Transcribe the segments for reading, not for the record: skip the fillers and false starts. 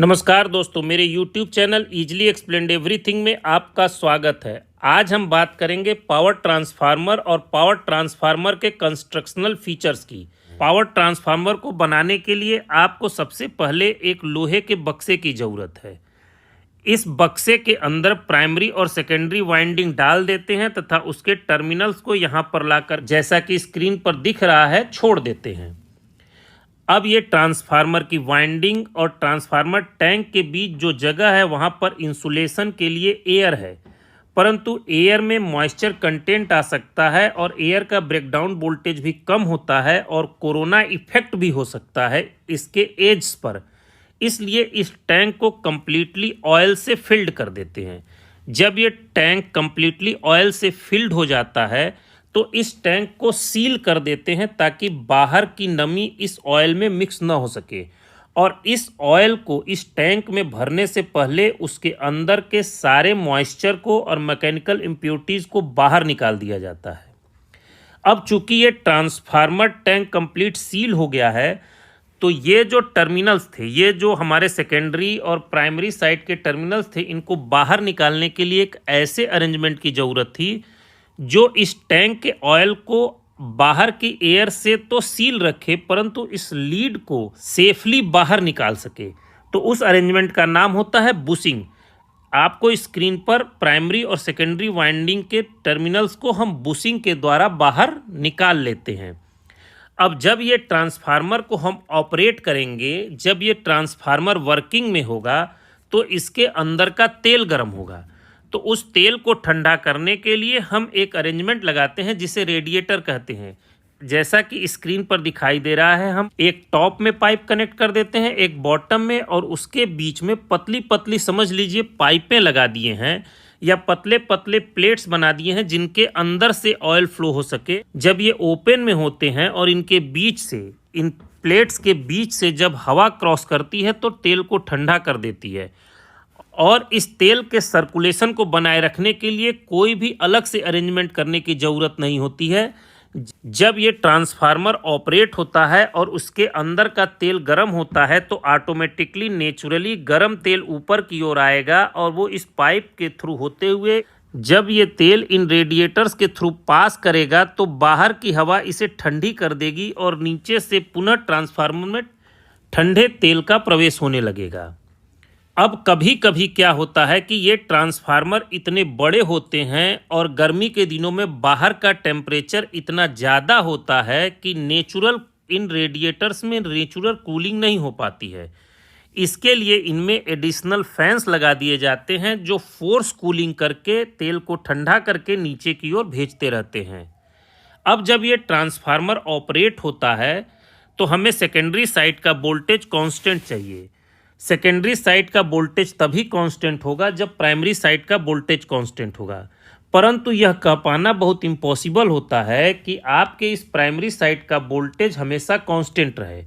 नमस्कार दोस्तों, मेरे YouTube channel easily explained everything में आपका स्वागत है। आज हम बात करेंगे पावर ट्रांसफार्मर और पावर ट्रांसफार्मर के कंस्ट्रक्शनल फीचर्स की। पावर ट्रांसफार्मर को बनाने के लिए आपको सबसे पहले एक लोहे के बक्से की ज़रूरत है। इस बक्से के अंदर प्राइमरी और सेकेंडरी वाइंडिंग डाल देते हैं तथा उसके टर्मिनल्स को यहाँ पर लाकर, जैसा कि स्क्रीन पर दिख रहा है, छोड़ देते हैं। अब ये ट्रांसफार्मर की वाइंडिंग और ट्रांसफार्मर टैंक के बीच जो जगह है वहाँ पर इंसुलेशन के लिए एयर है, परंतु एयर में मॉइस्चर कंटेंट आ सकता है और एयर का ब्रेकडाउन वोल्टेज भी कम होता है और कोरोना इफेक्ट भी हो सकता है इसके एड्स पर। इसलिए इस टैंक को कम्प्लीटली ऑयल से फिल्ड कर देते हैं। जब ये टैंक कम्प्लीटली ऑयल से फिल्ड हो जाता है तो इस टैंक को सील कर देते हैं ताकि बाहर की नमी इस ऑयल में मिक्स ना हो सके, और इस ऑयल को इस टैंक में भरने से पहले उसके अंदर के सारे मॉइस्चर को और मैकेनिकल इम्प्योरिटीज़ को बाहर निकाल दिया जाता है। अब चूंकि ये ट्रांसफार्मर टैंक कंप्लीट सील हो गया है, तो ये जो टर्मिनल्स थे, ये जो हमारे सेकेंडरी और प्राइमरी साइड के टर्मिनल्स थे, इनको बाहर निकालने के लिए एक ऐसे अरेंजमेंट की ज़रूरत थी जो इस टैंक के ऑयल को बाहर की एयर से तो सील रखे, परंतु इस लीड को सेफली बाहर निकाल सके। तो उस अरेंजमेंट का नाम होता है बुशिंग। आपको स्क्रीन पर प्राइमरी और सेकेंडरी वाइंडिंग के टर्मिनल्स को हम बुशिंग के द्वारा बाहर निकाल लेते हैं। अब जब ये ट्रांसफार्मर को हम ऑपरेट करेंगे, जब ये ट्रांसफार्मर वर्किंग में होगा, तो इसके अंदर का तेल गर्म होगा। तो उस तेल को ठंडा करने के लिए हम एक अरेंजमेंट लगाते हैं जिसे रेडिएटर कहते हैं। जैसा कि स्क्रीन पर दिखाई दे रहा है, हम एक टॉप में पाइप कनेक्ट कर देते हैं, एक बॉटम में, और उसके बीच में पतली पतली, समझ लीजिए, पाइपें लगा दिए हैं या पतले पतले प्लेट्स बना दिए हैं जिनके अंदर से ऑयल फ्लो हो सके। जब ये ओपन में होते हैं और इनके बीच से, इन प्लेट्स के बीच से जब हवा क्रॉस करती है तो तेल को ठंडा कर देती है, और इस तेल के सर्कुलेशन को बनाए रखने के लिए कोई भी अलग से अरेंजमेंट करने की ज़रूरत नहीं होती है। जब ये ट्रांसफार्मर ऑपरेट होता है और उसके अंदर का तेल गर्म होता है तो ऑटोमेटिकली नेचुरली गर्म तेल ऊपर की ओर आएगा, और वो इस पाइप के थ्रू होते हुए जब ये तेल इन रेडिएटर्स के थ्रू पास करेगा तो बाहर की हवा इसे ठंडी कर देगी और नीचे से पुनः ट्रांसफार्मर में ठंडे तेल का प्रवेश होने लगेगा। अब कभी कभी क्या होता है कि ये ट्रांसफार्मर इतने बड़े होते हैं और गर्मी के दिनों में बाहर का टेम्परेचर इतना ज़्यादा होता है कि इन रेडिएटर्स में नेचुरल कूलिंग नहीं हो पाती है। इसके लिए इनमें एडिशनल फैंस लगा दिए जाते हैं जो फोर्स कूलिंग करके तेल को ठंडा करके नीचे की ओर भेजते रहते हैं। अब जब ये ट्रांसफार्मर ऑपरेट होता है तो हमें सेकेंडरी साइड का वोल्टेज कांस्टेंट चाहिए। सेकेंडरी साइड का वोल्टेज तभी कांस्टेंट होगा जब प्राइमरी साइड का वोल्टेज कांस्टेंट होगा, परंतु यह कह पाना बहुत इम्पॉसिबल होता है कि आपके इस प्राइमरी साइड का वोल्टेज हमेशा कांस्टेंट रहे।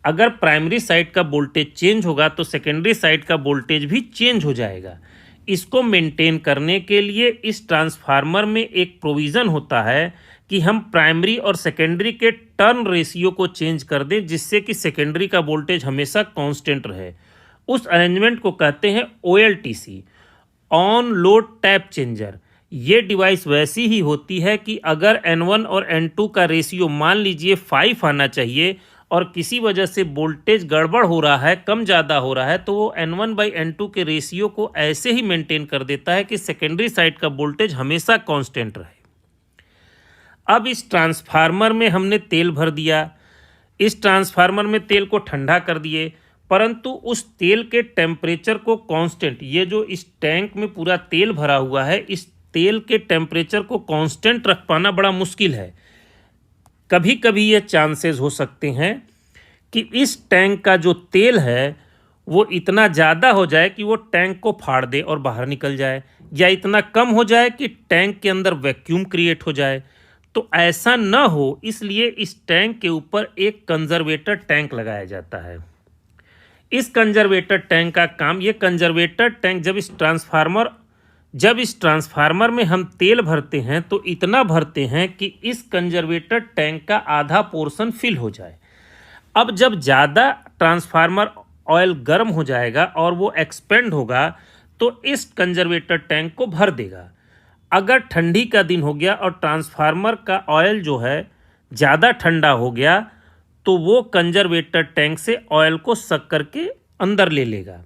अगर प्राइमरी साइड का वोल्टेज चेंज होगा तो सेकेंडरी साइड का वोल्टेज भी चेंज हो जाएगा। इसको मेंटेन करने के लिए इस ट्रांसफार्मर में एक प्रोविज़न होता है कि हम प्राइमरी और सेकेंडरी के टर्न रेशियो को चेंज कर दें जिससे कि सेकेंडरी का वोल्टेज हमेशा कांस्टेंट रहे। उस अरेंजमेंट को कहते हैं OLTC, on load tap changer. ये डिवाइस वैसी ही होती है कि अगर N1 और N2 का रेशियो मान लीजिए 5 आना चाहिए और किसी वजह से वोल्टेज गड़बड़ हो रहा है, कम ज़्यादा हो रहा है, तो वो N1/N2 के रेशियो को ऐसे ही मेंटेन कर देता है कि सेकेंडरी साइड का वोल्टेज हमेशा कांस्टेंट रहे। अब इस ट्रांसफार्मर में हमने तेल भर दिया, इस ट्रांसफार्मर में तेल को ठंडा कर दिए, परंतु उस तेल के टेम्परेचर को कांस्टेंट, ये जो इस टैंक में पूरा तेल भरा हुआ है, इस तेल के टेम्परेचर को कांस्टेंट रख पाना बड़ा मुश्किल है। कभी कभी ये चांसेस हो सकते हैं कि इस टैंक का जो तेल है वो इतना ज़्यादा हो जाए कि वो टैंक को फाड़ दे और बाहर निकल जाए, या इतना कम हो जाए कि टैंक के अंदर वैक्यूम क्रिएट हो जाए। तो ऐसा न हो, इसलिए इस टैंक के ऊपर एक कंजर्वेटर टैंक लगाया जाता है। इस कंजर्वेटर टैंक का काम, ये कंजर्वेटर टैंक जब इस ट्रांसफार्मर में हम तेल भरते हैं तो इतना भरते हैं कि इस कंजर्वेटर टैंक का आधा पोर्शन फिल हो जाए। अब जब ज़्यादा ट्रांसफार्मर ऑयल गर्म हो जाएगा और वो एक्सपेंड होगा तो इस कंजर्वेटर टैंक को भर देगा। अगर ठंडी का दिन हो गया और ट्रांसफार्मर का ऑयल जो है ज़्यादा ठंडा हो गया तो वो कंजर्वेटर टैंक से ऑयल को सक करके अंदर ले लेगा।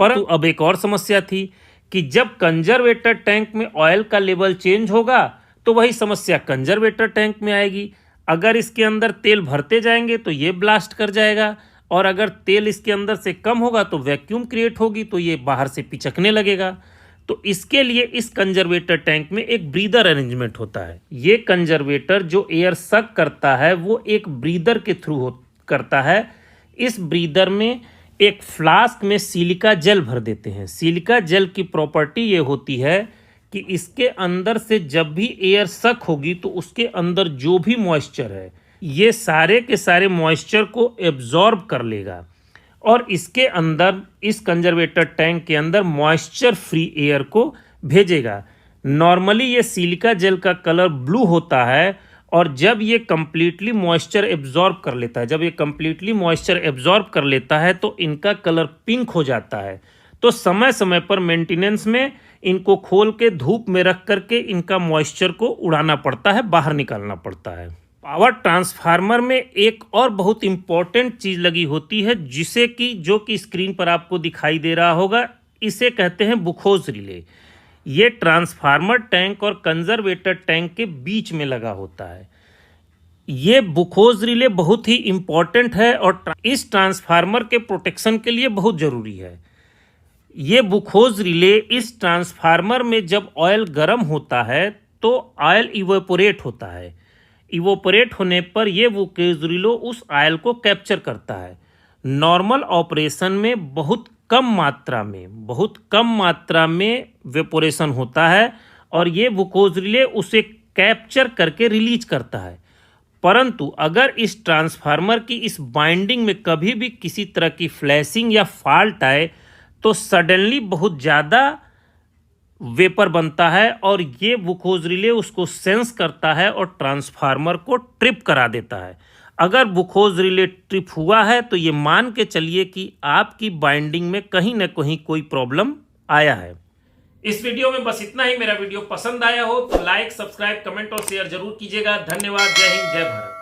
परंतु अब एक और समस्या थी कि जब कंजर्वेटर टैंक में ऑयल का लेवल चेंज होगा तो वही समस्या कंजर्वेटर टैंक में आएगी। अगर इसके अंदर तेल भरते जाएंगे तो ये ब्लास्ट कर जाएगा और अगर तेल इसके अंदर से कम होगा तो वैक्यूम क्रिएट होगी तो ये बाहर से पिचकने लगेगा। तो इसके लिए इस कंजर्वेटर टैंक में एक ब्रीदर अरेंजमेंट होता है। ये कंजर्वेटर जो एयर सक करता है वो एक ब्रीदर के थ्रू करता है। इस ब्रीदर में एक फ्लास्क में सिलिका जेल भर देते हैं। सिलिका जेल की प्रॉपर्टी ये होती है कि इसके अंदर से जब भी एयर सक होगी तो उसके अंदर जो भी मॉइस्चर है ये सारे के सारे मॉइस्चर को एब्जॉर्ब कर लेगा और इसके अंदर इस कंजर्वेटर टैंक के अंदर मॉइस्चर फ्री एयर को भेजेगा। नॉर्मली ये सिलिका जेल का कलर ब्लू होता है और जब ये कंप्लीटली मॉइस्चर एब्जॉर्ब कर लेता है तो इनका कलर पिंक हो जाता है। तो समय समय पर मेंटेनेंस में इनको खोल के धूप में रख करके इनका मॉइस्चर को उड़ाना पड़ता है, बाहर निकालना पड़ता है। पावर ट्रांसफार्मर में एक और बहुत इंपॉर्टेंट चीज़ लगी होती है जिसे कि जो कि स्क्रीन पर आपको दिखाई दे रहा होगा, इसे कहते हैं बुखोज रिले। ये ट्रांसफार्मर टैंक और कंजर्वेटर टैंक के बीच में लगा होता है। ये बुखोज रिले बहुत ही इंपॉर्टेंट है और इस ट्रांसफार्मर के प्रोटेक्शन के लिए बहुत ज़रूरी है। ये बुखोज रिले इस ट्रांसफार्मर में जब ऑयल गर्म होता है तो ऑयल इवेपोरेट होता है। इवेपोरेट होने पर ये बुखोज रिले उस ऑयल को कैप्चर करता है। नॉर्मल ऑपरेशन में बहुत कम मात्रा में वेपोरेशन होता है और ये बुखोज रिले उसे कैप्चर करके रिलीज करता है। परंतु अगर इस ट्रांसफार्मर की इस बाइंडिंग में कभी भी किसी तरह की फ्लैशिंग या फॉल्ट आए तो सडनली बहुत ज़्यादा वेपर बनता है और ये बुखोज रिले उसको सेंस करता है और ट्रांसफार्मर को ट्रिप करा देता है। अगर बुखोज रिले ट्रिप हुआ है तो ये मान के चलिए कि आपकी बाइंडिंग में कहीं ना कहीं कोई प्रॉब्लम आया है। इस वीडियो में बस इतना ही। मेरा वीडियो पसंद आया हो तो लाइक, सब्सक्राइब, कमेंट और शेयर जरूर कीजिएगा। धन्यवाद। जय हिंद, जय भारत।